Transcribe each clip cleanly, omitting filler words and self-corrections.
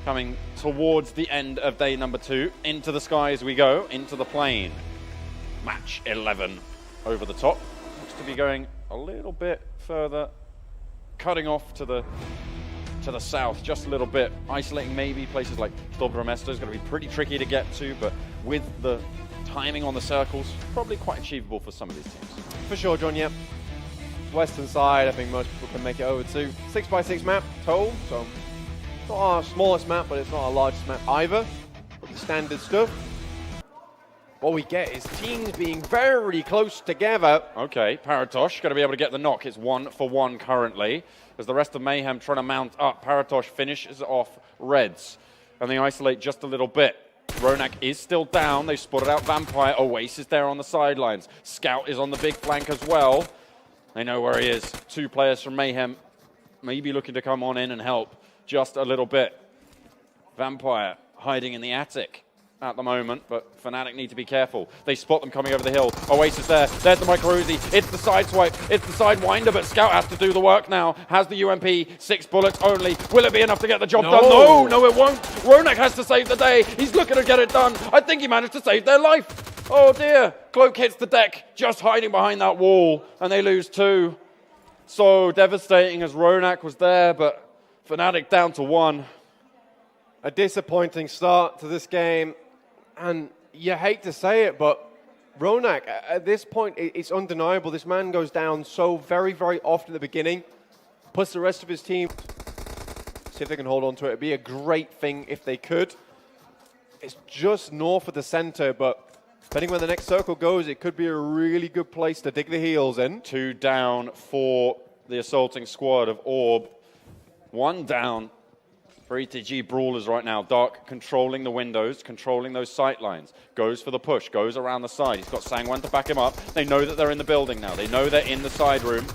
coming towards the end of day number 2. Into the sky as we go, into the plane. Match 11 over the top. Looks to be going a little bit further, cutting off to the south just a little bit, isolating maybe places like Pubgm is going to be pretty tricky to get to, but with the timing on the circles, probably quite achievable for some of these teams. For sure, John, yep. Western side, I think most people can make it over to. 6x6 map total, so not our smallest map, but it's not our largest map either. But the standard stuff. What we get is teams being very close together. Okay, Paratosh going to be able to get the knock. It's 1-for-1 currently. As the rest of Mayhem trying to mount up, Paratosh finishes off Reds. And they isolate just a little bit. Ronak is still down. They spotted out Vampire. Oasis there on the sidelines. Scout is on the big flank as well. They know where he is. 2 players from Mayhem maybe looking to come on in and help just a little bit. Vampire hiding in the attic at the moment, but Fnatic need to be careful. They spot them coming over the hill. Oasis there. There's the micro Uzi. It's the side swipe. It's the sidewinder, but Scout has to do the work now. Has the UMP. 6 bullets only. Will it be enough to get the job done? No, it won't. Ronak has to save the day. He's looking to get it done. I think he managed to save their life. Oh dear. Cloak hits the deck, just hiding behind that wall, and they lose 2. So devastating as Ronak was there, but Fnatic down to 1. A disappointing start to this game. And you hate to say it, but Ronak, at this point, it's undeniable. This man goes down so very, very often at the beginning. Plus the rest of his team, see if they can hold on to it. It'd be a great thing if they could. It's just north of the center, but depending where the next circle goes, it could be a really good place to dig the heels in. 2 down for the assaulting squad of Orb. 1 down for ETG Brawlers right now. Dark controlling the windows, controlling those sight lines. Goes for the push, goes around the side. He's got Sangwan to back him up. They know that they're in the building now. They know they're in the side room.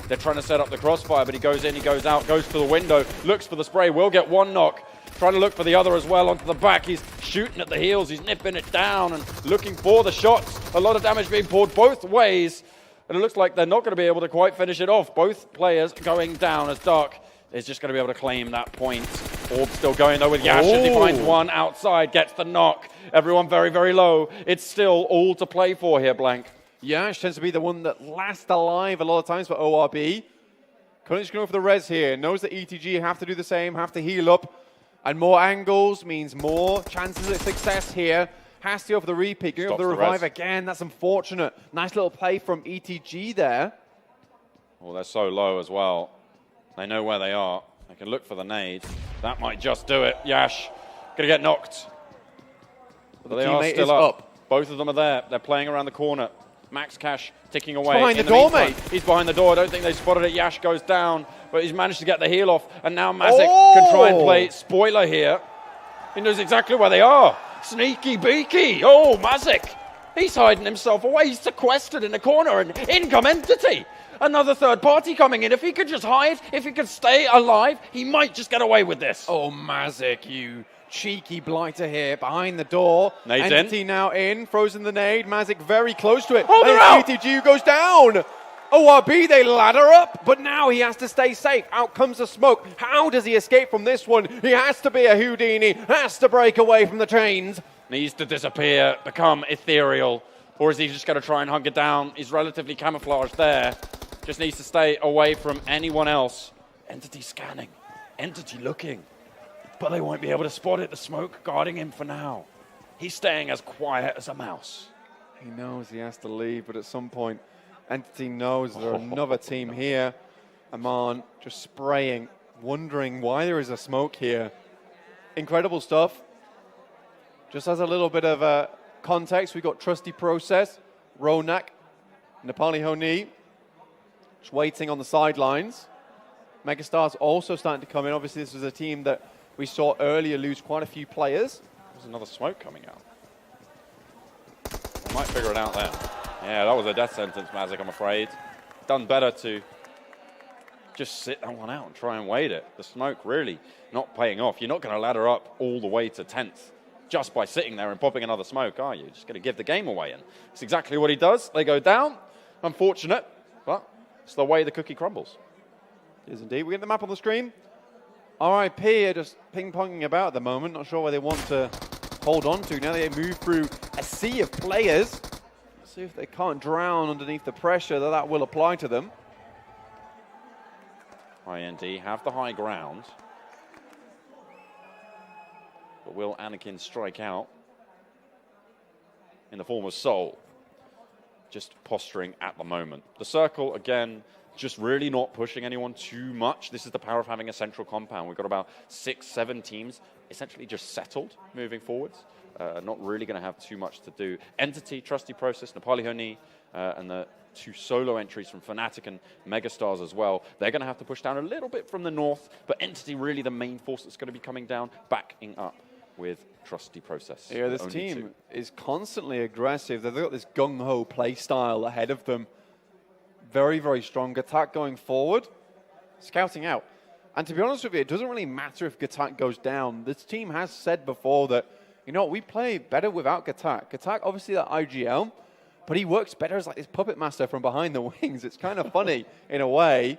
They're trying to set up the crossfire, but he goes in, he goes out, goes for the window, looks for the spray, will get 1 knock. Trying to look for the other as well onto the back. He's shooting at the heels, he's nipping it down and looking for the shots. A lot of damage being poured both ways. And it looks like they're not going to be able to quite finish it off. Both players going down as Dark is just going to be able to claim that point. Orb still going though with Yash as he finds 1 outside, gets the knock. Everyone very, very low. It's still all to play for here, Blank. Yash tends to be the one that lasts alive a lot of times for ORB. Currently going for the res here. Knows that ETG have to do the same, have to heal up. And more angles means more chances at success here. Has to go for the repeat, going for the revive again. That's unfortunate. Nice little play from ETG there. Well, they're so low as well. They know where they are. They can look for the nade. That might just do it. Yash gonna get knocked. But they are still up. Both of them are there. They're playing around the corner. Max Cash ticking away. He's behind the door, mate. He's behind the door. I don't think they spotted it. Yash goes down, but he's managed to get the heal off. And now Mazik can try and play spoiler here. He knows exactly where they are. Sneaky beaky. Oh, Mazik. He's hiding himself away. He's sequestered in the corner. And in come Entity. Another third party coming in. If he could just hide, if he could stay alive, he might just get away with this. Oh, Mazik, you cheeky blighter here behind the door. Nade's Entity in. now in, frozen the nade. Mazik very close to it. Oh, they're out. ETG goes down. ORB, they ladder up, but now he has to stay safe. Out comes the smoke. How does he escape from this one? He has to be a Houdini, has to break away from the chains. Needs to disappear, become ethereal, or is he just going to try and hunker down? He's relatively camouflaged there. Just needs to stay away from anyone else. Entity scanning, Entity looking, but they won't be able to spot it. The smoke guarding him for now. He's staying as quiet as a mouse. He knows he has to leave, but at some point, Entity knows there's another team here. Aman just spraying, wondering why there is a smoke here. Incredible stuff. Just as a little bit of context, we got Trusty Process, Ronak, Nepali Honi, just waiting on the sidelines. Megastar's also starting to come in. Obviously, this was a team that we saw earlier lose quite a few players. There's another smoke coming out. I might figure it out then. Yeah, that was a death sentence, Mazik, I'm afraid. Done better to just sit that one out and try and wait it. The smoke really not paying off. You're not going to ladder up all the way to 10th just by sitting there and popping another smoke, are you? You're just going to give the game away. And it's exactly what he does. They go down. Unfortunate, but it's the way the cookie crumbles. It is indeed. We get the map on the screen. RIP are just ping-ponging about at the moment, not sure where they want to hold on to. Now they move through a sea of players. Let's see if they can't drown underneath the pressure that will apply to them. IND have the high ground. But will Anakin strike out in the form of Soul? Just posturing at the moment. The circle, again, just really not pushing anyone too much. This is the power of having a central compound. We've got about 6, 7 teams essentially just settled moving forwards. Not really going to have too much to do. Entity, Trusty Process, Nepali Honi, and the 2 solo entries from Fnatic and Megastars as well. They're going to have to push down a little bit from the north, but Entity really the main force that's going to be coming down, backing up with Trusty Process. Yeah, this team is constantly aggressive. They've got this gung-ho play style ahead of them. Very, very strong. Gatak going forward, scouting out. And to be honest with you, it doesn't really matter if Gatak goes down. This team has said before that, you know what, we play better without Gatak. Gatak, obviously, that IGL, but he works better as like this puppet master from behind the wings. It's kind of funny in a way.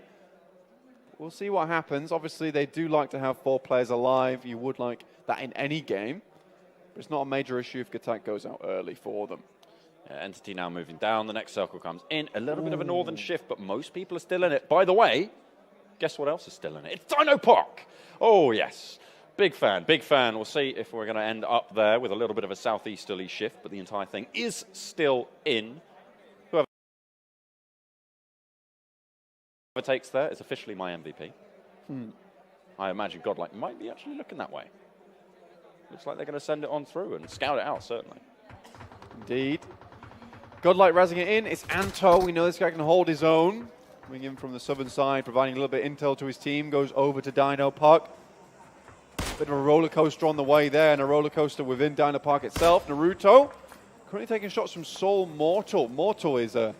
We'll see what happens. Obviously, they do like to have 4 players alive. You would like that in any game. But it's not a major issue if Gatak goes out early for them. Entity now moving down. The next circle comes in. A little bit of a northern shift, but most people are still in it. By the way, guess what else is still in it? It's DynoPark. Oh, yes. Big fan, big fan. We'll see if we're going to end up there with a little bit of a southeasterly shift, but the entire thing is still in. Whoever takes there is officially my MVP. I imagine Godlike might be actually looking that way. Looks like they're going to send it on through and scout it out, certainly. Indeed. Godlike razzing it in. It's Anto. We know this guy can hold his own. Coming in from the southern side, providing a little bit of intel to his team. Goes over to DynoPark. Bit of a roller coaster on the way there, and a roller coaster within DynoPark itself. Naruto currently taking shots from Soul Mortal. Mortal is a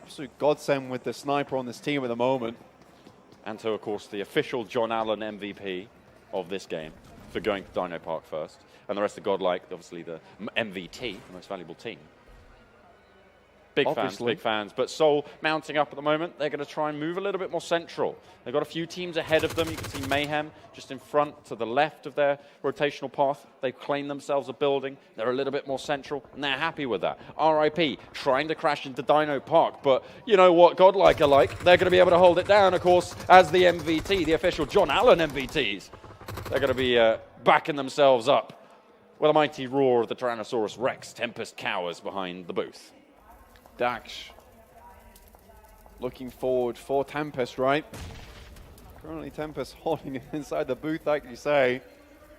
absolute godsend with the sniper on this team at the moment. Anto, of course, the official John Allen MVP of this game for going to DynoPark first. And the rest of Godlike, obviously the MVT, the most valuable team. Big fans. But Soul mounting up at the moment. They're going to try and move a little bit more central. They've got a few teams ahead of them. You can see Mayhem just in front to the left of their rotational path. They've claimed themselves a building. They're a little bit more central, and they're happy with that. RIP trying to crash into DynoPark, but you know what Godlike are like. They're going to be able to hold it down, of course, as the MVT, the official John Allen MVTs. They're going to be backing themselves up with a mighty roar of the Tyrannosaurus Rex. Tempest cowers behind the booth. Dax looking forward for Tempest, right? Currently Tempest holding it inside the booth, like you say.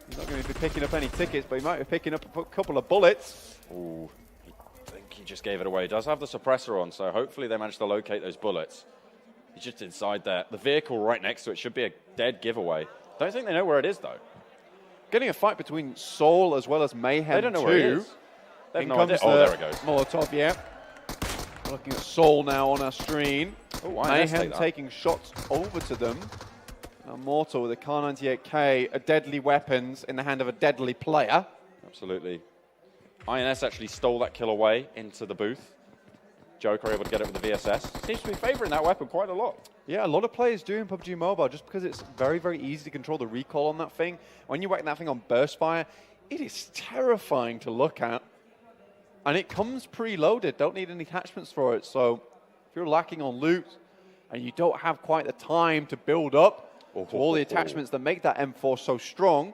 He's not going to be picking up any tickets, but he might be picking up a couple of bullets. Ooh, I think he just gave it away. He does have the suppressor on, so hopefully they managed to locate those bullets. He's just inside there. The vehicle right next to it should be a dead giveaway. Don't think they know where it is, though. Getting a fight between Soul as well as Mayhem. They don't know where it is. They have no idea. Oh, there it goes. Molotov, yeah. Looking at Soul now on our screen. Ooh, Mayhem taking shots over to them. Now Mortal with a Kar 98K, a deadly weapons in the hand of a deadly player. Absolutely. INS actually stole that kill away into the booth. Joker able to get it with the VSS. Seems to be favouring that weapon quite a lot. Yeah, a lot of players do in PUBG Mobile just because it's very, very easy to control the recoil on that thing. When you whack that thing on burst fire, it is terrifying to look at. And it comes preloaded, don't need any attachments for it. So if you're lacking on loot and you don't have quite the time to build up to all the attachments that make that M4 so strong, you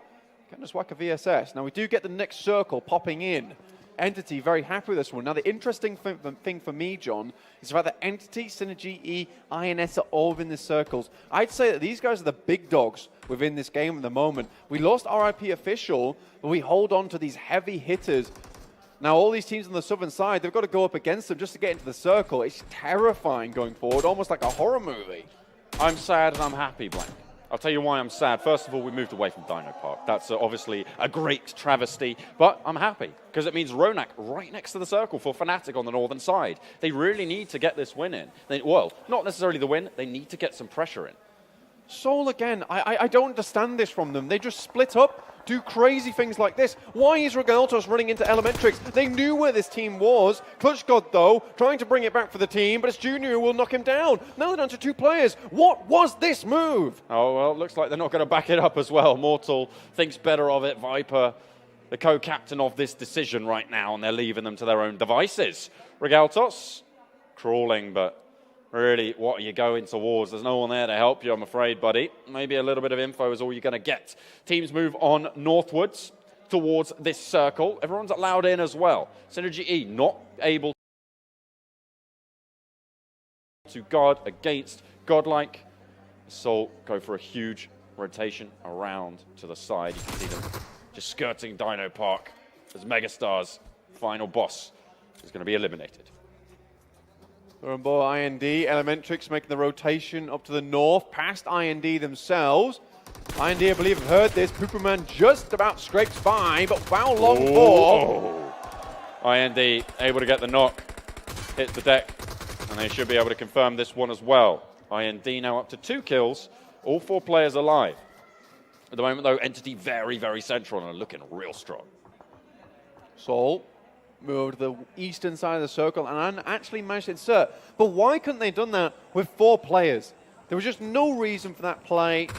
can just whack a VSS. Now we do get the next circle popping in. Entity very happy with this one. Now the interesting thing for me, John, is the fact that Entity, Synergy, E, INS are all within the circles. I'd say that these guys are the big dogs within this game at the moment. We lost RIP Official, but we hold on to these heavy hitters. Now, all these teams on the southern side, they've got to go up against them just to get into the circle. It's terrifying going forward, almost like a horror movie. I'm sad and I'm happy, Blank. I'll tell you why I'm sad. First of all, we moved away from DynoPark. That's obviously a great travesty, but I'm happy because it means Ronak right next to the circle for Fnatic on the northern side. They really need to get this win in. Well, not necessarily the win. They need to get some pressure in. Soul again, I don't understand this from them. They just split up, do crazy things like this. Why is Regaltos running into Elementrix? They knew where this team was. Clutch God, though, trying to bring it back for the team, but it's Junior who will knock him down. Now they're down to 2 players. What was this move? Oh, well, it looks like they're not going to back it up as well. Mortal thinks better of it. Viper, the co-captain of this decision right now, and they're leaving them to their own devices. Regaltos, crawling, but really, what are you going towards? There's no one there to help you, I'm afraid, buddy. Maybe a little bit of info is all you're going to get. Teams move on northwards towards this circle. Everyone's allowed in as well. Synergy E not able to guard against Godlike. Soul go for a huge rotation around to the side. You can see them just skirting Dino Park as Megastar's final boss is going to be eliminated. They're on board IND. Elementrix making the rotation up to the north, past IND themselves. IND, I believe, have heard this. Pooperman just about scrapes by, but how long for? IND able to get the knock, hits the deck, and they should be able to confirm this one as well. IND now up to 2 kills, all 4 players alive. At the moment, though, Entity very, very central and looking real strong. Soul moved to the eastern side of the circle and actually managed to insert. But why couldn't they have done that with 4 players? There was just no reason for that play.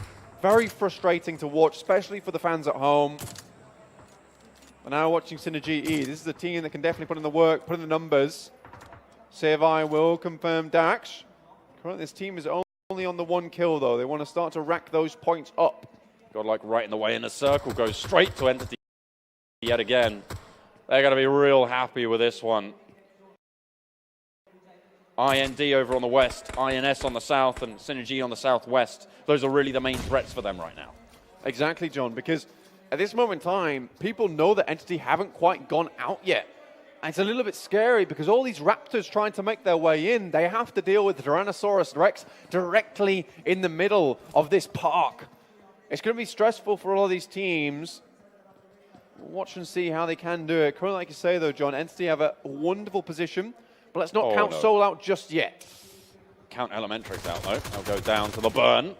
Very frustrating to watch, especially for the fans at home. But now watching Synergy E, this is a team that can definitely put in the work, put in the numbers. Servi will confirm Dax. Currently, this team is only on the 1 kill, though. They want to start to rack those points up. Godlike right in the way in the circle, goes straight to Entity yet again. They're going to be real happy with this one. IND over on the west, INS on the south, and Synergy on the southwest. Those are really the main threats for them right now. Exactly, John, because at this moment in time, people know that Entity haven't quite gone out yet. And it's a little bit scary because all these Raptors trying to make their way in, they have to deal with the Tyrannosaurus Rex directly in the middle of this park. It's going to be stressful for all of these teams. Watch and see how they can do it. Currently, like you say, though, John, Entity have a wonderful position, but let's not count Soul out just yet. Count Elementrix out, though. They'll go down to the burn.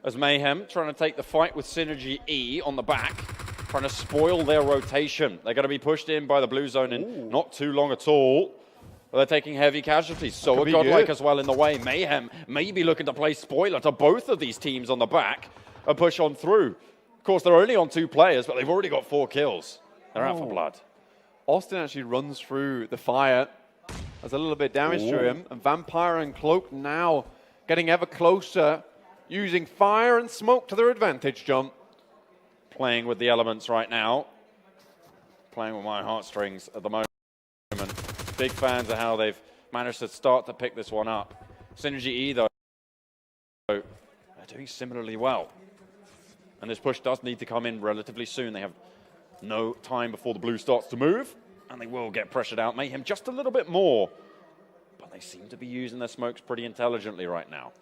As Mayhem trying to take the fight with Synergy E on the back, trying to spoil their rotation. They're going to be pushed in by the blue zone in not too long at all. But they're taking heavy casualties. So are Godlike as well in the way. Mayhem may be looking to play spoiler to both of these teams on the back and push on through. Of course, they're only on 2 players, but they've already got 4 kills. They're out for blood. Austin actually runs through the fire. There's a little bit of damage to him. And Vampire and Cloak now getting ever closer, using fire and smoke to their advantage, John. Playing with the elements right now. Playing with my heartstrings at the moment. Big fans of how they've managed to start to pick this one up. Synergy E, though, they're doing similarly well. And this push does need to come in relatively soon. They have no time before the blue starts to move, and they will get pressured out. Mayhem just a little bit more, but they seem to be using their smokes pretty intelligently right now.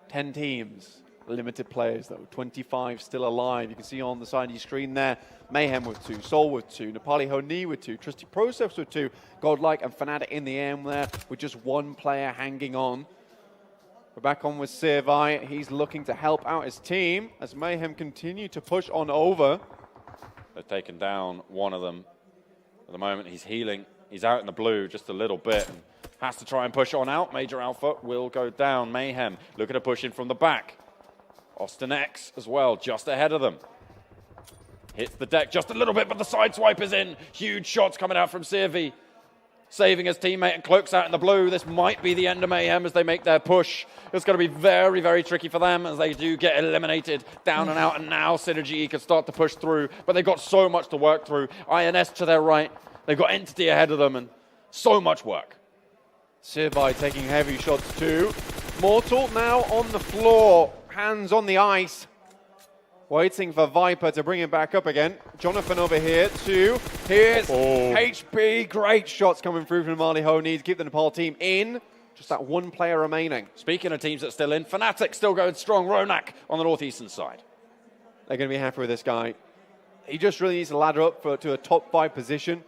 10 teams, limited players though, 25 still alive. You can see on the side of your screen there, Mayhem with 2, Soul with 2, Nepali Honi with 2, Trusty Process with 2, Godlike and Fnatic in the end there with just 1 player hanging on. We're back on with Servi. He's looking to help out his team as Mayhem continue to push on over. They've taken down one of them. At the moment, he's healing. He's out in the blue just a little bit. And has to try and push on out. Major Alpha will go down. Mayhem looking to push in from the back. Austin X as well, just ahead of them. Hits the deck just a little bit, but the side swipe is in. Huge shots coming out from Servi. Saving his teammate, and Cloak's out in the blue. This might be the end of Mayhem as they make their push. It's going to be very, very tricky for them as they do get eliminated down and out. And now Synergy can start to push through, but they've got so much to work through. INS to their right. They've got Entity ahead of them, and so much work. Servi taking heavy shots too. Mortal now on the floor, hands on the ice. Waiting for Viper to bring him back up again. Jonathan over here too. Here's HP. Great shots coming through from Mali Honi to keep the Nepal team in. Just that 1 player remaining. Speaking of teams that's still in, Fnatic still going strong. Ronak on the northeastern side. They're going to be happy with this guy. He just really needs to ladder up to a top 5 position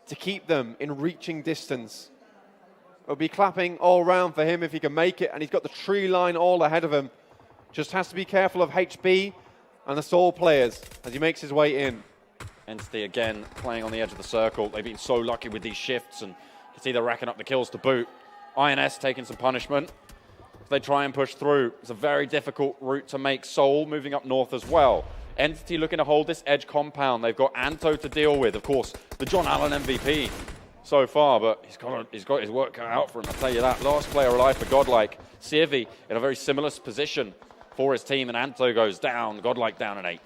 to keep them in reaching distance. It'll be clapping all round for him if he can make it, and he's got the tree line all ahead of him. Just has to be careful of HB and the Soul players as he makes his way in. Entity again playing on the edge of the circle. They've been so lucky with these shifts, and you can see they're racking up the kills to boot. INS taking some punishment. They try and push through. It's a very difficult route to make. Soul moving up north as well. Entity looking to hold this edge compound. They've got Anto to deal with. Of course, the John Allen MVP so far, but he's got his work cut out for him, I'll tell you that. Last player alive for Godlike. Sirvi in a very similar position for his team, and Anto goes down. Godlike down in 8.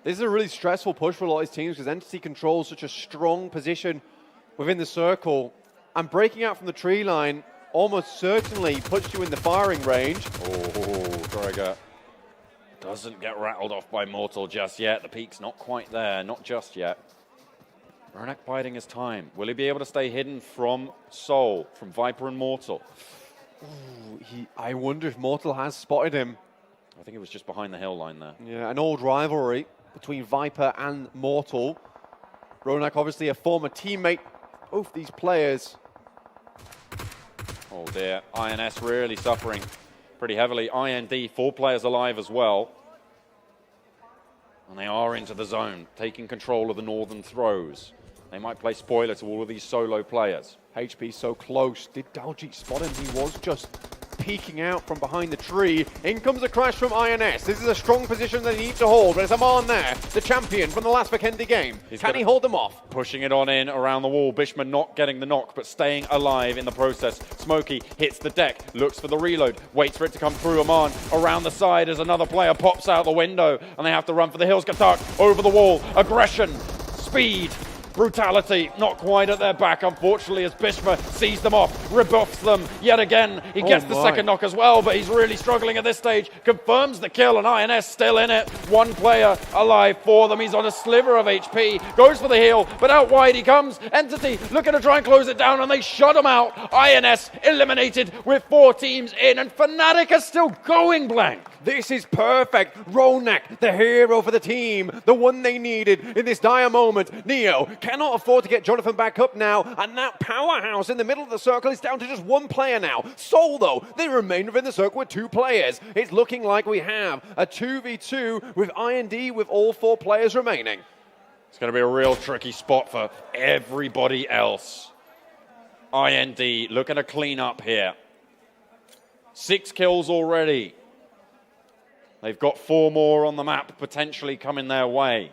This is a really stressful push for a lot of his teams because Entity controls such a strong position within the circle, and breaking out from the tree line almost certainly puts you in the firing range. Oh, Gregor doesn't get rattled off by Mortal just yet. The peak's not quite there, not just yet. Ronak biding his time. Will he be able to stay hidden from Soul, from Viper and Mortal? Ooh, I wonder if Mortal has spotted him. I think it was just behind the hill line there. Yeah, an old rivalry between Viper and Mortal. Ronak, obviously a former teammate of these players. Oh dear, INS really suffering pretty heavily. IND, 4 players alive as well. And they are into the zone, taking control of the northern throws. They might play spoiler to all of these solo players. HB so close. Did Daljeet spot him? He was just peeking out from behind the tree. In comes a crash from INS. This is a strong position that he needs to hold. There's Aman there, the champion from the last Vikendi game. Can he hold them off? Pushing it on in around the wall. Bishman not getting the knock, but staying alive in the process. Smokey hits the deck, looks for the reload, waits for it to come through. Aman around the side as another player pops out the window, and they have to run for the hills. Katak over the wall. Aggression, speed, brutality, not quite at their back, unfortunately, as Bishma sees them off, rebuffs them yet again. He gets the second knock as well, but he's really struggling at this stage. Confirms the kill, and INS still in it. 1 player alive for them. He's on a sliver of HP, goes for the heal, but out wide he comes. Entity looking to try and close it down, and they shut him out. INS eliminated with 4 teams in, and Fnatic are still going blank. This is perfect. Ronak, the hero for the team, the one they needed in this dire moment. Neo cannot afford to get Jonathan back up now, and that powerhouse in the middle of the circle is down to just 1 player now. Soul, though, they remain within the circle with 2 players. It's looking like we have a 2v2 with IND with all 4 players remaining. It's going to be a real tricky spot for everybody else. IND looking to clean up here. 6 kills already. They've got 4 more on the map potentially coming their way.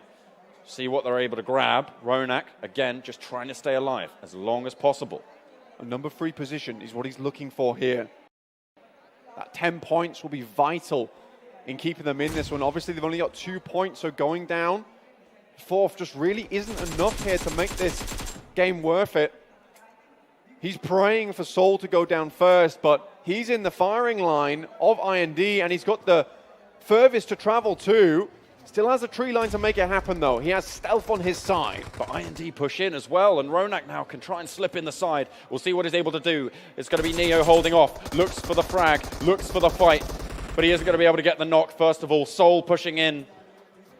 See what they're able to grab. Ronak, again, just trying to stay alive as long as possible. A number 3 position is what he's looking for here. That 10 points will be vital in keeping them in this one. Obviously, they've only got 2 points, so going down 4th just really isn't enough here to make this game worth it. He's praying for Soul to go down first, but he's in the firing line of IND, and he's got the furthest to travel to. Still has a tree line to make it happen, though. He has stealth on his side. But IND push in as well, and Ronak now can try and slip in the side. We'll see what he's able to do. It's going to be Neo holding off. Looks for the frag, looks for the fight. But he isn't going to be able to get the knock, first of all. Soul pushing in,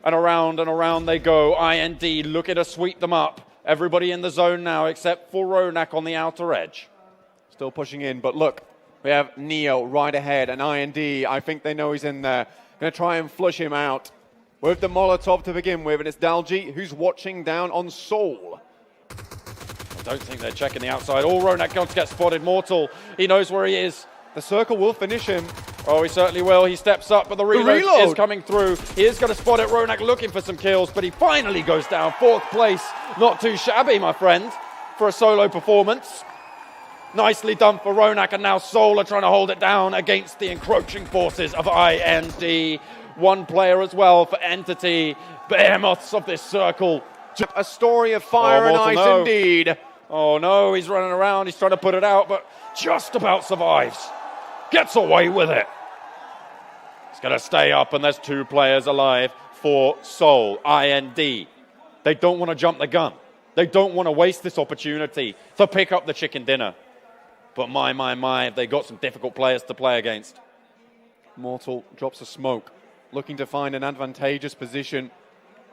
and around they go. IND looking to sweep them up. Everybody in the zone now, except for Ronak on the outer edge. Still pushing in, but look. We have Neo right ahead, and IND, I think they know he's in there. Going to try and flush him out with the Molotov to begin with, and it's Daljeet who's watching down on Soul. I don't think they're checking the outside. Oh, Ronak going to get spotted. Mortal, he knows where he is. The circle will finish him. Oh, he certainly will. He steps up, but the reload is coming through. He is going to spot it. Ronak looking for some kills, but he finally goes down. 4th place. Not too shabby, my friend, for a solo performance. Nicely done for Ronak, and now Soul are trying to hold it down against the encroaching forces of IND. 1 player as well for Entity. Behemoths of this circle. A story of fire and ice indeed. Oh no, he's running around, he's trying to put it out, but just about survives. Gets away with it. He's going to stay up, and there's 2 players alive for Soul. IND. They don't want to jump the gun. They don't want to waste this opportunity to pick up the chicken dinner. But my, they got some difficult players to play against. Mortal drops a smoke, looking to find an advantageous position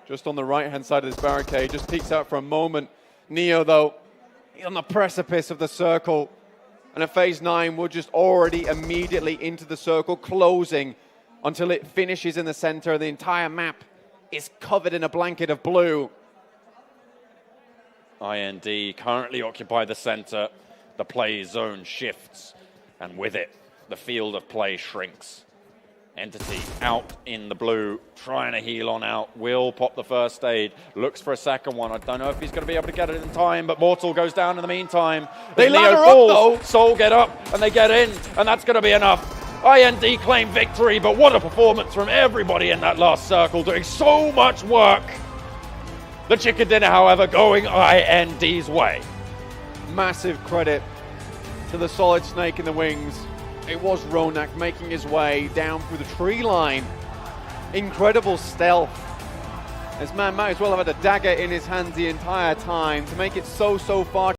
just on the right-hand side of this barricade. Just peeks out for a moment. Neo, though, he's on the precipice of the circle. And at phase 9, we're just already immediately into the circle, closing until it finishes in the center. The entire map is covered in a blanket of blue. IND currently occupy the center. The play zone shifts, and with it, the field of play shrinks. Entity out in the blue, trying to heal on out. Will pop the first aid, looks for a second one. I don't know if he's going to be able to get it in time, but Mortal goes down in the meantime. They Neo ladder up, falls, though. Soul get up, and they get in, and that's going to be enough. IND claim victory, but what a performance from everybody in that last circle, doing so much work. The chicken dinner, however, going IND's way. Massive credit to the Solid Snake in the wings. It was Ronak making his way down through the tree line. Incredible stealth. This man might as well have had a dagger in his hands the entire time to make it so far